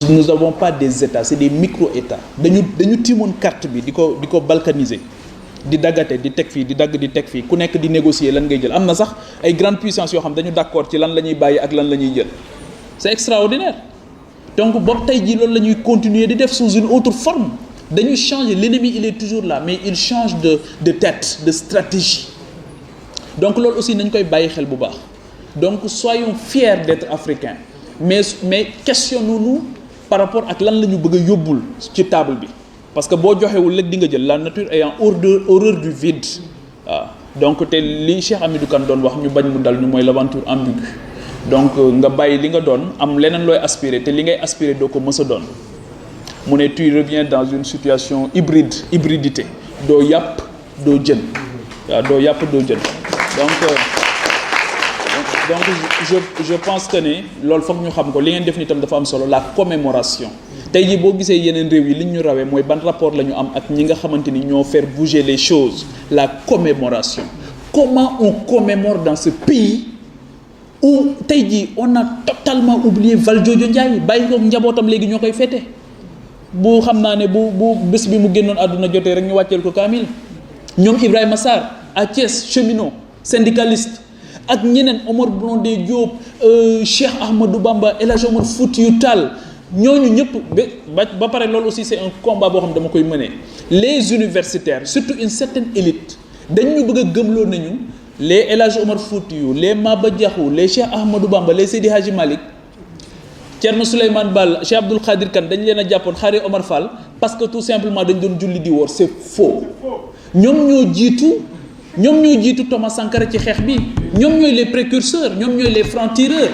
nous n'avons pas des États, c'est des micro-États. Dañu tiimoon carte bi di ko balkaniser di daggate di teg fii di dagg di teg fii ku nekk di négocier lan ngay jël am na sax ay grandes puissances yoo xam dañu d'accord ci lan la ñuy bàyyi ak lan la ñuy jël c'est extraordinaire. Donc boobu tey jii loolu la ñuy continuer di def sous une autre forme dañuy changer, l'ennemi il est toujours là mais il change de tête, de stratégie. Donc loolu aussi nañ koy bàyyi xel bu baax. Donc soyons fiers d'être africains mais questionnons-nous par rapport ak lan la ñu bëgg a yóbbul ci table bi parce que boo joxewul rek di nga jël la nature ayant horreur du vide waaw donc te li Cheikh Hamidou Kane doon wax ñu bañ mu dal ñu mooy l'aventure ambiguë donc nga bàyyi li nga doon am leneen looy aspirer te li ngay aspirer doo ko mës a doon mu ne tu reviens dans une situation hybridité doo yàpp doo jën waaw doo yàpp doo jën donc je pense que ne loolu foog ñu xam ko li ngeen def ni tam dafa am solo la commémoration tey jii boo gisee yeneen réew yi li ñu rawee mooy ban rapport la ñu am ak ñi nga xamante ni ñoo faire bouger les choses la commémoration comment on commémore dans ce pays où tey jii on a totalement oublié Valdiodio Ndiaye bàyyi ko njabootam léegi ñoo koy fêté bu xam naa ne bu bés bi mu génnoon àdduna jotee rek ñu wàcceel ko kaamil ñoom Ibrahima Sarr à Thiès cheminot syndicaliste ak ñeneen Omar Blondin Diop Cheikh Ahmadou Bamba El Hadj Omar Foutiyou Tall ñooñu ñëpp ba pare loolu aussi c'est un combat boo xam ne dama koy mener les universitaires surtout une certaine élite dañu bëgg a gëmloo nañu les El Hadj Omar Foutiyou les Maba Diakhou les Cheikh Ahmadou Bamba les Seydi Hadji Malick Thierno Souleymane Baal Cheikh Abdoul Khadir Kane dañ leen a jàppoon xaari Omar Fall parce que tout simplement dañ doon julli di woor c'est faux ñoom ñoo jiitu Thomas Sankara ci xeex bi ñoom ñooy les précurseurs ñoom ñooy les francs-tireurs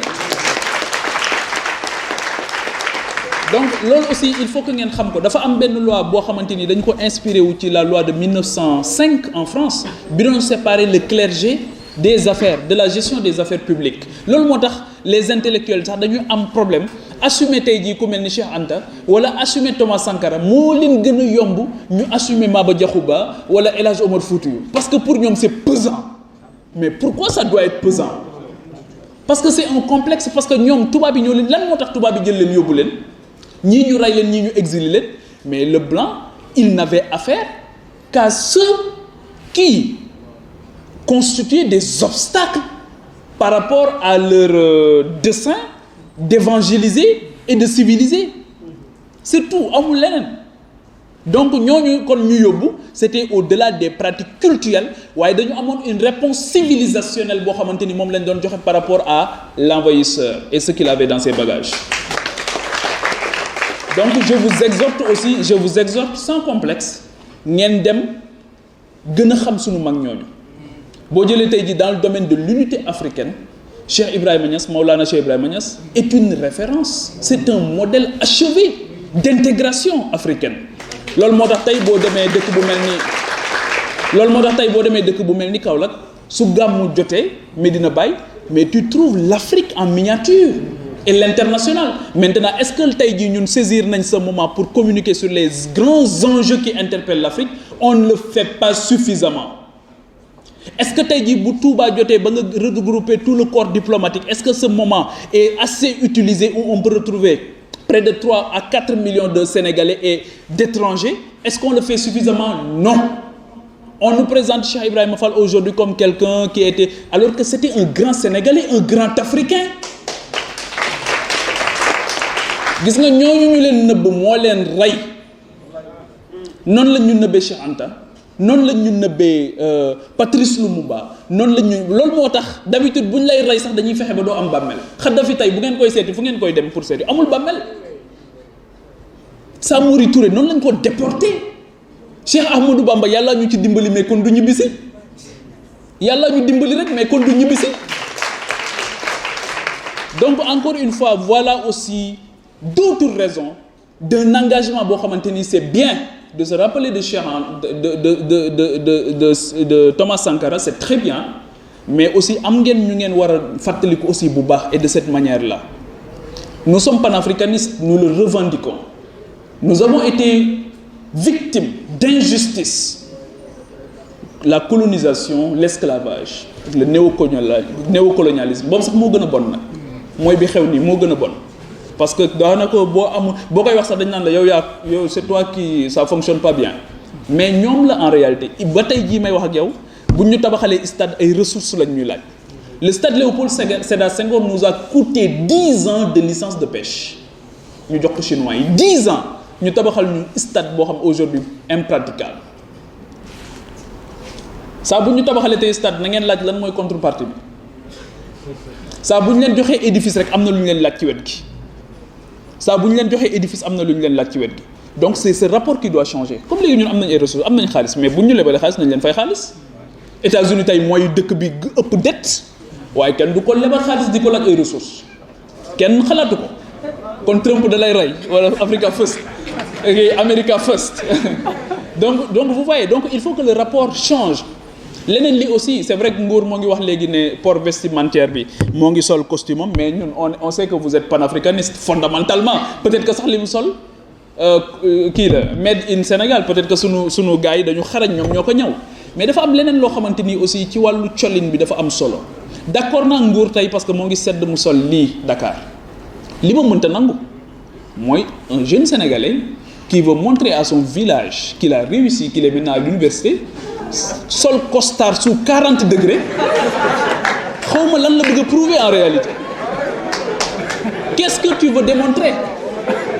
donc loolu aussi il faut que ngeen xam ko dafa am benn loi boo xamante ni dañ ko inspiré wu ci la loi de 1905 en France bi doon séparer le clergé des affaires de la gestion des affaires publiques loolu moo tax les intellectuels sax dañuy am problème assumer tey jii ku mel ni Cheikh Anta wala assumer Thomas Sankara moo leen gën a yomb ñu assumer Maba Diakhou Ba wala El Hadj Omar Foutiyou parce que pour ñoom c'est pesant mais pourquoi ça doit être pesant parce que c'est un complexe parce que ñoom tubaab yi ñoo leen lan moo tax tubaab yi jël leen yóbbu leen ñii ñu rey leen ñii ñu exilé leen mais le blanc il n'avait affaire qu'à ceux qui constituaient des obstacles par rapport à leur dessein d'évangéliser et de civiliser c'est tout amul leneen donc ñooñu kon ñu yóbbu c'était au-delà des pratiques culturelles waaye dañu amoon une réponse civilisationnelle boo xamante ni moom lañ doon joxe par rapport à l'envahisseur et ce qu'il avait dans ses bagages donc je vous exhorte sans complexe ngeen dem gën a xam sunu mag ñooñu boo jëlee tey jii dans le domaine de l'unité africaine Cheikh Ibrahima Niass Maulana Cheikh Ibrahima Niass est une référence c'est un modèle achevé d'intégration africaine loolu moo tax tey boo demee dëkk bu mel ni Kaolack su gàmmu jotee Medina Baye mais tu trouves l'Afrique en miniature et l'international maintenant est-ce que tey jii ñun saisir nañ ce moment pour communiquer sur les grands enjeux qui interpellent l'Afrique on ne le fait pas suffisamment est-ce que tey jii bu Touba jotee ba nga regrouper tout le corps diplomatique est-ce que ce moment est assez utilisé où on peut retrouver près de 3 à 4 millions de Sénégalais et d'étrangers est-ce qu'on le fait suffisamment? Non. On nous présente Cheikh Ibrahima Fall aujourd'hui comme quelqu'un qui était alors que c'était un grand Sénégalais, un grand Africain. Gis nga ñooñu ñu leen nëbb moo leen rey noonu la ñu nëbbee Cheikh Anta noonu la ñu nëbbee Patrice Lumumba noonu la ñu loolu moo tax d'habitude bu ñu lay rey sax dañuy fexe ba doo am bàmmeel Kadhafi tey bu ngeen koy seeti fu ngeen koy dem pour seeti amul bàmmeel Samori Touré noonu lañ ko déporté Cheikh Ahmadou Bamba yàlla ñu ci dimbali mais kon du ñibbisi yàlla ñu dimbali rek mais kon du ñibbisi donc encore une fois voilà aussi d'autres raisons d'un engagement boo xamante ni c'est bien de se rappeler de Cheikh de Thomas Sankara c'est très bien mais aussi am ngeen ñu ngeen war a fàttaliku aussi bu baax et de cette manière-là nous sommes panafricanistes nous le revendiquons nous avons été victimes d'injustice la colonisation l'esclavage le néocolonialisme boobu sax moo gën a bon nag mooy bi xew nii moo gën a bon parce que daanaka boo koy wax sax dañ naan la yow c'est toi qui ça fonctionne pas bien mais ñoom la en réalité ba tey jii may wax ak yow bu ñu tabaxalee stade ay ressources lañ ñuy laaj le stade Léopold Sédar Senghor nous a coûté 10 ans de licence de pêche ñu jox ko chinois yi 10 ans ñu tabaxal ñu stade boo xam aujourd'hui impraticable saa bu ñu tabaxalee tey stade na ngeen laaj lan mooy contrepartie bi saa bu ñu leen joxee édifice rek am na lu ñu leen laaj ci wet gi saa bu ñu leen joxee édifice am na lu ñu leen laaj ci wet gi donc c'est ce rapport qui doit changer comme léegi ñun am nañ ay ressources am nañ xaalis mais bu ñu lebalee xaalis nañ leen fay xaalis États-Unis tey mooy dëkk bi ëpp dette waaye kenn du ko lebal xaalis di ko laaj ay ressources kenn xalaatu ko kon Trump da lay rey wala Africa First America First donc vous voyez donc il faut que le rapport change leneen li aussi c'est vrai que Ngour moo ngi wax léegi ne port vestimentaire bi moo ngi sol costume am mais ñun on sait que vous êtes panafricaniste fondamentalement peut-être que sax li mu sol kii la made in Sénégal peut-être que sunu gars yi dañu xarañ ñoom ñoo ko ñëw mais dafa am leneen loo xamante ni aussi ci wàllu colin bi dafa am solo d'accord naa Ngour tey parce que moo ngi sedd mu sol lii Dakar li ma mënta nangu mooy un jeune Sénégalais qui veut montrer à son village qu'il a réussi qu'il est maintenant à l'université sol costard sous 40 degrés xawma lan la bëgg a prouver en réalité qu'est-ce que tu veux démontrer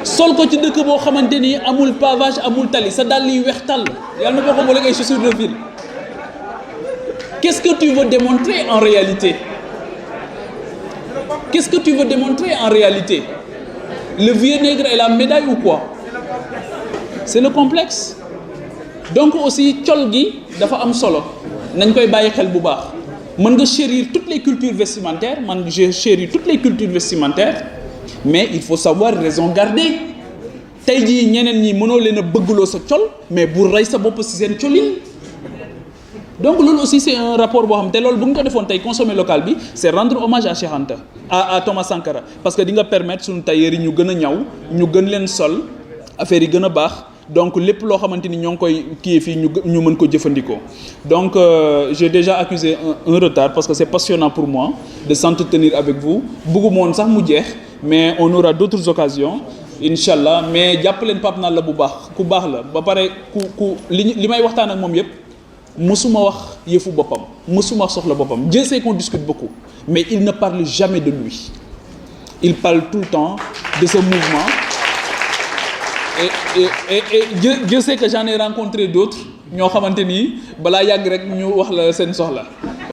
sol ko ci dëkk boo xamante ni amul pavage amul tali sa dàll yi weex tàll yàlla na boo ko booleeg ay chaussures de ville qu'est-ce que tu veux démontrer en réalité qu'est-ce que tu veux démontrer en réalité le vieux nègre et la médaille ou quoi c'est le complexe donc aussi col gi dafa am solo nañ koy bàyyi xel bu baax mën nga chérir toutes les cultures vestimentaires man je chéris toutes les cultures vestimentaires mais il faut savoir raison garder tey jii ñeneen ñi mënoo leen a bëggloo sa col mais bu rey sa bopp ci seen colin donc loolu aussi c'est un rapport boo xam te loolu bu ñu ko defoon tey consommer local bi c'est rendre hommage à Cheikh Anta à Thomas Sankara parce que di nga permettre suñu tailleur yi ñu gën a ñaw ñu gën leen sol affaire yi gën a baax donc lépp loo xamante ni ñoo ngi koy kii fii ñu mën ko jëfandikoo donc j'ai déjà accusé un retard parce que c'est passionnant pour moi de s'entretenir avec vous bëgguma woon sax mu jeex mais on aura d'autres occasions inchallah mais jàpp leen Pape Nalla bu baax ku baax la ba pare ku li may waxtaan ak moom yépp mësuma wax yëfu boppam mësuma soxla boppam Dieu sait qu'on discute beaucoup mais il ne parle jamais de lui il parle tout le temps de ce mouvement et Dieu sait que j'en ai rencontré d'autres ñoo xamante ni balaa yàgg rek ñu wax la seen soxla